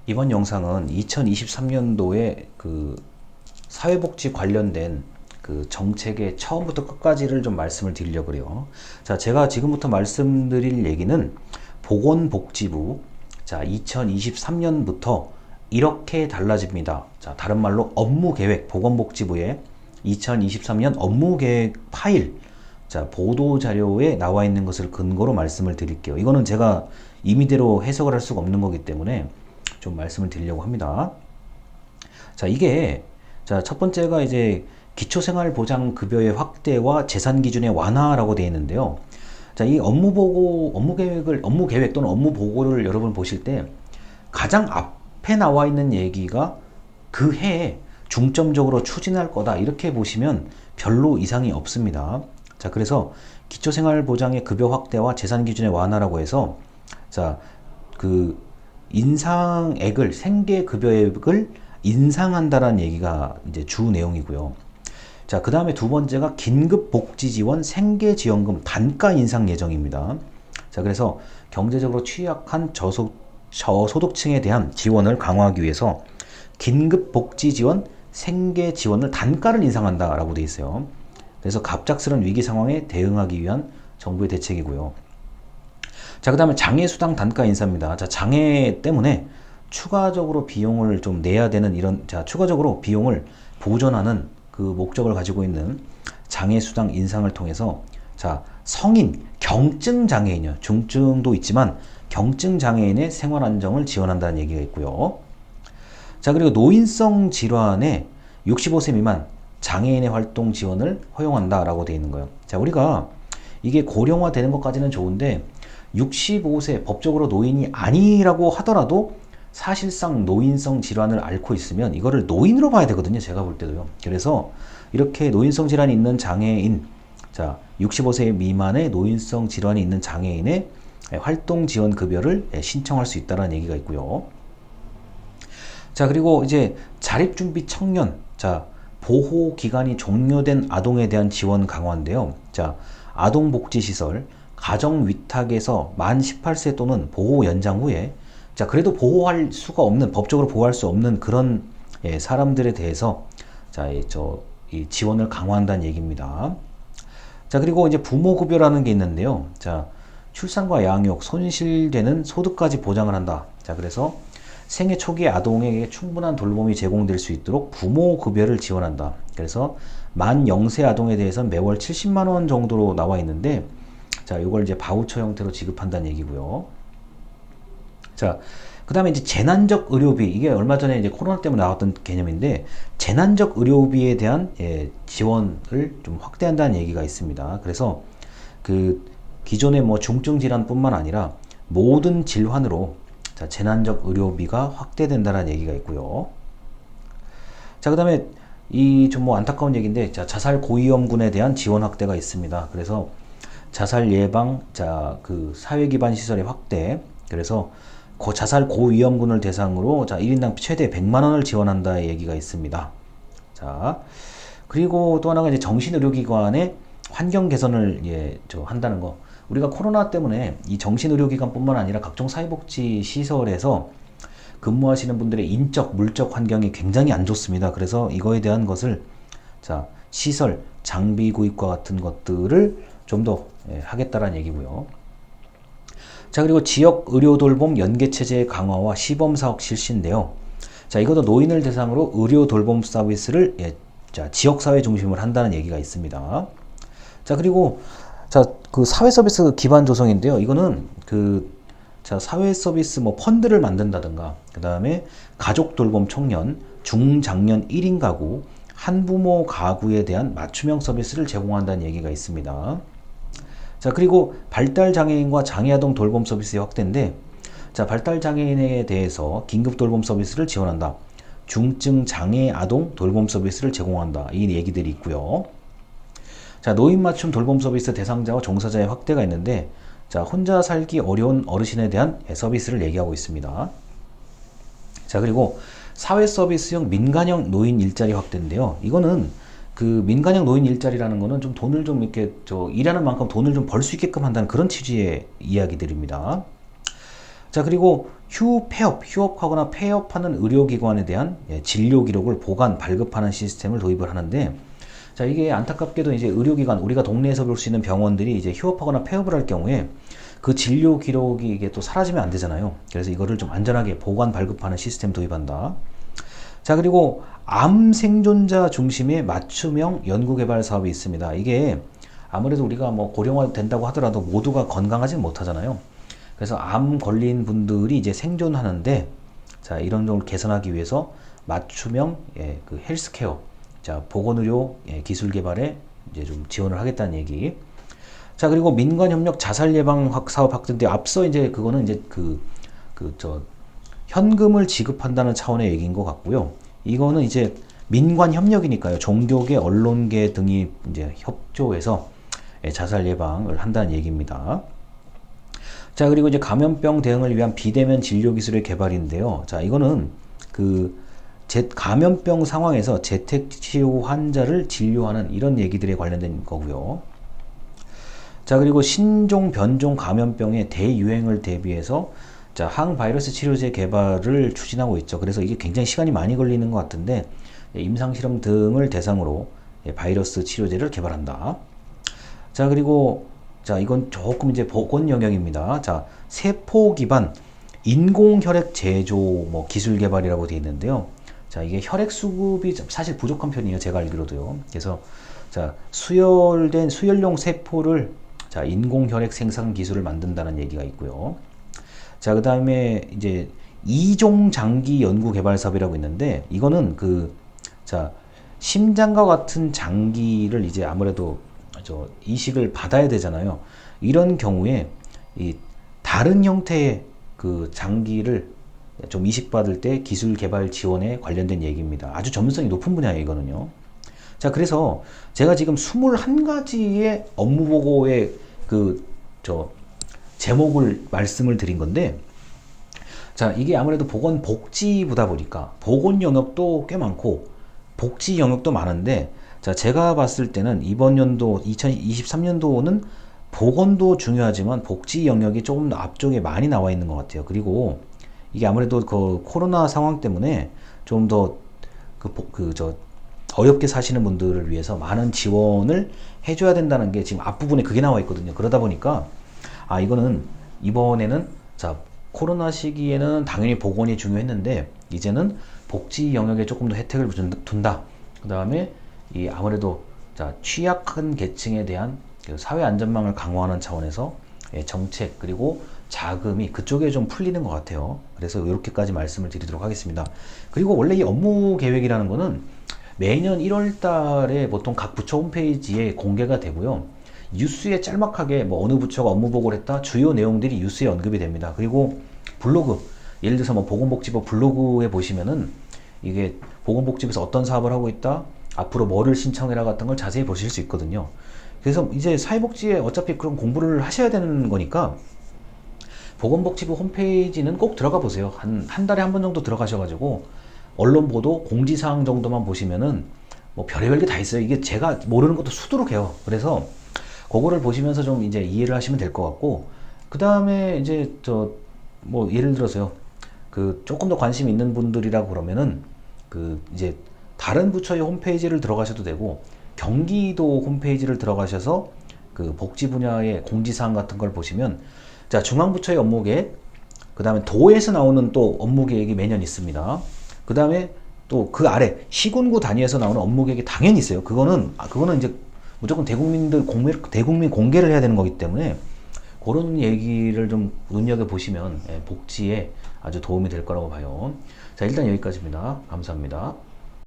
이번 영상은 2023년도에 그 사회복지 관련된 그 정책의 처음부터 끝까지를 좀 말씀을 드리려고 그래요. 자, 제가 지금부터 말씀드릴 얘기는 보건복지부, 자, 2023년부터 이렇게 달라집니다. 자, 다른 말로 업무계획, 보건복지부의 2023년 업무계획 파일, 자, 보도자료에 나와 있는 것을 근거로 말씀을 드릴게요. 이거는 제가 임의대로 해석을 할 수가 없는 거기 때문에 좀 말씀을 드리려고 합니다. 자, 이게, 자, 첫 번째가 이제 기초생활보장급여의 확대와 재산기준의 완화라고 되어 있는데요. 자, 이 업무계획 또는 업무보고를 여러분 보실 때 가장 앞에 나와 있는 얘기가 그 해에 중점적으로 추진할 거다. 이렇게 보시면 별로 이상이 없습니다. 자, 그래서 기초생활보장의 급여 확대와 재산기준의 완화라고 해서, 자, 그 인상액을, 생계급여액을 인상한다라는 얘기가 이제 주 내용이고요. 자, 그 다음에 두 번째가 긴급복지지원 생계지원금 단가 인상 예정입니다. 자, 그래서 경제적으로 취약한 저소득층에 대한 지원을 강화하기 위해서 긴급복지지원 생계지원을 단가를 인상한다라고 되어 있어요. 그래서 갑작스러운 위기 상황에 대응하기 위한 정부의 대책이고요. 자, 그 다음에 장애수당 단가 인사입니다. 자, 장애 때문에 추가적으로 비용을 좀 내야 되는 이런, 자, 추가적으로 비용을 보전하는 그 목적을 가지고 있는 장애수당 인상을 통해서, 자, 성인, 경증 장애인이요. 중증도 있지만 경증 장애인의 생활 안정을 지원한다는 얘기가 있고요. 자, 그리고 노인성 질환에 65세 미만 장애인의 활동 지원을 허용한다라고 되어 있는 거예요. 자, 우리가 이게 고령화 되는 것까지는 좋은데 65세 법적으로 노인이 아니라고 하더라도 사실상 노인성 질환을 앓고 있으면 이거를 노인으로 봐야 되거든요. 제가 볼 때도요. 그래서 이렇게 노인성 질환이 있는 장애인, 자, 65세 미만의 노인성 질환이 있는 장애인의 활동 지원 급여를 신청할 수 있다는 얘기가 있고요. 자, 그리고 이제 자립준비 청년, 자, 보호 기간이 종료된 아동에 대한 지원 강화인데요. 자, 아동복지시설, 가정위탁에서 만 18세 또는 보호 연장 후에, 자, 그래도 보호할 수가 없는, 법적으로 보호할 수 없는 그런 사람들에 대해서, 자, 이 지원을 강화한다는 얘기입니다. 자, 그리고 이제 부모급여라는 게 있는데요. 자, 출산과 양육, 손실되는 소득까지 보장을 한다. 자, 그래서 생애 초기에 아동에게 충분한 돌봄이 제공될 수 있도록 부모급여를 지원한다. 그래서 만 0세 아동에 대해서는 매월 70만 원 정도로 나와 있는데, 자, 이걸 이제 바우처 형태로 지급한다는 얘기고요. 자, 그 다음에 이제 재난적 의료비, 이게 얼마 전에 이제 코로나 때문에 나왔던 개념인데, 재난적 의료비에 대한 지원을 좀 확대한다는 얘기가 있습니다. 그래서 그 기존의 뭐 중증 질환뿐만 아니라 모든 질환으로, 자, 재난적 의료비가 확대된다는 얘기가 있고요. 자, 그 다음에 이 좀 뭐 안타까운 얘기인데, 자, 자살 고위험군에 대한 지원 확대가 있습니다. 그래서 자살 예방, 자, 그 사회 기반 시설의 확대, 그래서 자살 고위험군을 대상으로, 자, 1인당 최대 100만 원을 지원한다의 얘기가 있습니다. 자, 그리고 또 하나가 이제 정신의료기관의 환경 개선을 한다는 거. 우리가 코로나 때문에 이 정신의료기관뿐만 아니라 각종 사회복지 시설에서 근무하시는 분들의 인적, 물적 환경이 굉장히 안 좋습니다. 그래서 이거에 대한 것을, 자, 시설, 장비 구입과 같은 것들을 좀 더 하겠다라는 얘기고요. 자, 그리고 지역 의료 돌봄 연계 체제의 강화와 시범 사업 실시인데요. 자, 이것도 노인을 대상으로 의료 돌봄 서비스를 자, 지역 사회 중심으로 한다는 얘기가 있습니다. 자, 그리고 자, 그 사회 서비스 기반 조성인데요. 이거는 자, 사회 서비스 뭐 펀드를 만든다든가, 그 다음에 가족 돌봄 청년, 중장년 1인 가구, 한부모 가구에 대한 맞춤형 서비스를 제공한다는 얘기가 있습니다. 자, 그리고 발달장애인과 장애아동 돌봄 서비스의 확대인데, 자, 발달장애인에 대해서 긴급 돌봄 서비스를 지원한다. 중증 장애 아동 돌봄 서비스를 제공한다. 이 얘기들이 있고요. 자, 노인 맞춤 돌봄 서비스 대상자와 종사자의 확대가 있는데, 자, 혼자 살기 어려운 어르신에 대한 서비스를 얘기하고 있습니다. 자, 그리고 사회 서비스형 민간형 노인 일자리 확대인데요. 이거는 그 민간형 노인 일자리라는 거는 좀 돈을 좀 이렇게 일하는 만큼 돈을 좀 벌 수 있게끔 한다는 그런 취지의 이야기들입니다. 자, 그리고 휴업하거나 폐업하는 의료기관에 대한 진료 기록을 보관, 발급하는 시스템을 도입을 하는데, 자, 이게 안타깝게도 이제 의료기관, 우리가 동네에서 볼 수 있는 병원들이 이제 휴업하거나 폐업을 할 경우에 그 진료 기록이 이게 또 사라지면 안 되잖아요. 그래서 이거를 좀 안전하게 보관, 발급하는 시스템 도입한다. 자, 그리고 암 생존자 중심의 맞춤형 연구개발 사업이 있습니다. 이게 아무래도 우리가 뭐 고령화 된다고 하더라도 모두가 건강하진 못하잖아요. 그래서 암 걸린 분들이 이제 생존하는데, 자, 이런 점을 개선하기 위해서 맞춤형 그 헬스케어, 자, 보건의료 기술 개발에 이제 좀 지원을 하겠다는 얘기. 자, 그리고 민관 협력 자살 예방 사업 확대인데, 앞서 이제 그거는 이제 현금을 지급한다는 차원의 얘기인 것 같고요. 이거는 이제 민관 협력이니까요. 종교계, 언론계 등이 이제 협조해서 자살 예방을 한다는 얘기입니다. 자, 그리고 이제 감염병 대응을 위한 비대면 진료 기술의 개발인데요. 자, 이거는 감염병 상황에서 재택 치료 환자를 진료하는 이런 얘기들에 관련된 거고요. 자, 그리고 신종 변종 감염병의 대유행을 대비해서 자, 항바이러스 치료제 개발을 추진하고 있죠. 그래서 이게 굉장히 시간이 많이 걸리는 것 같은데, 임상실험 등을 대상으로 바이러스 치료제를 개발한다. 자, 그리고 자, 이건 조금 이제 보건 영역입니다. 자, 세포 기반 인공혈액 제조 뭐 기술 개발이라고 되어 있는데요. 자, 이게 혈액 수급이 사실 부족한 편이에요. 제가 알기로도요. 그래서 자, 수혈용 세포를 자, 인공혈액 생산 기술을 만든다는 얘기가 있고요. 자, 그 다음에 이제 이종 장기 연구 개발 사업이라고 있는데, 이거는 자, 심장과 같은 장기를 이제 아무래도 이식을 받아야 되잖아요. 이런 경우에 이 다른 형태의 그 장기를 좀 이식받을 때 기술 개발 지원에 관련된 얘기입니다. 아주 전문성이 높은 분야예요, 이거는요. 자, 그래서 제가 지금 21가지의 업무 보고의 제목을 말씀을 드린 건데, 자, 이게 아무래도 보건복지부다 보니까 보건 영역도 꽤 많고 복지 영역도 많은데, 자, 제가 봤을 때는 이번 연도 2023년도는 보건도 중요하지만 복지 영역이 조금 더 앞쪽에 많이 나와 있는 것 같아요. 그리고 이게 아무래도 그 코로나 상황 때문에 좀 더 어렵게 사시는 분들을 위해서 많은 지원을 해줘야 된다는 게 지금 앞부분에 그게 나와 있거든요. 그러다 보니까 이거는 이번에는 자, 코로나 시기에는 당연히 보건이 중요했는데 이제는 복지 영역에 조금 더 혜택을 둔다. 그 다음에 아무래도 자, 취약한 계층에 대한 사회 안전망을 강화하는 차원에서 정책 그리고 자금이 그쪽에 좀 풀리는 것 같아요. 그래서 이렇게까지 말씀을 드리도록 하겠습니다. 그리고 원래 이 업무 계획이라는 거는 매년 1월 달에 보통 각 부처 홈페이지에 공개가 되고요. 뉴스에 짤막하게 뭐 어느 부처가 업무 보고를 했다, 주요 내용들이 뉴스에 언급이 됩니다. 그리고 블로그, 예를 들어서 뭐 보건복지부 블로그에 보시면은 이게 보건복지부에서 어떤 사업을 하고 있다, 앞으로 뭐를 신청해라 같은 걸 자세히 보실 수 있거든요. 그래서 이제 사회복지에 어차피 그런 공부를 하셔야 되는 거니까 보건복지부 홈페이지는 꼭 들어가 보세요. 한 달에 한 번 정도 들어가셔가지고 언론 보도, 공지사항 정도만 보시면은 뭐 별의별 게 다 있어요. 이게 제가 모르는 것도 수두룩해요. 그래서 그거를 보시면서 좀 이제 이해를 하시면 될 것 같고, 그 다음에 이제 뭐 예를 들어서요. 조금 더 관심 있는 분들이라고 그러면은 이제 다른 부처의 홈페이지를 들어가셔도 되고, 경기도 홈페이지를 들어가셔서 복지 분야의 공지사항 같은 걸 보시면, 자, 중앙부처의 업무계획, 그 다음에 도에서 나오는 또 업무계획이 매년 있습니다. 그 다음에 또 그 아래 시군구 단위에서 나오는 업무계획이 당연히 있어요. 그거는 이제 무조건 대국민 공개를 해야 되는 거기 때문에 그런 얘기를 좀 눈여겨보시면 복지에 아주 도움이 될 거라고 봐요. 자, 일단 여기까지입니다. 감사합니다.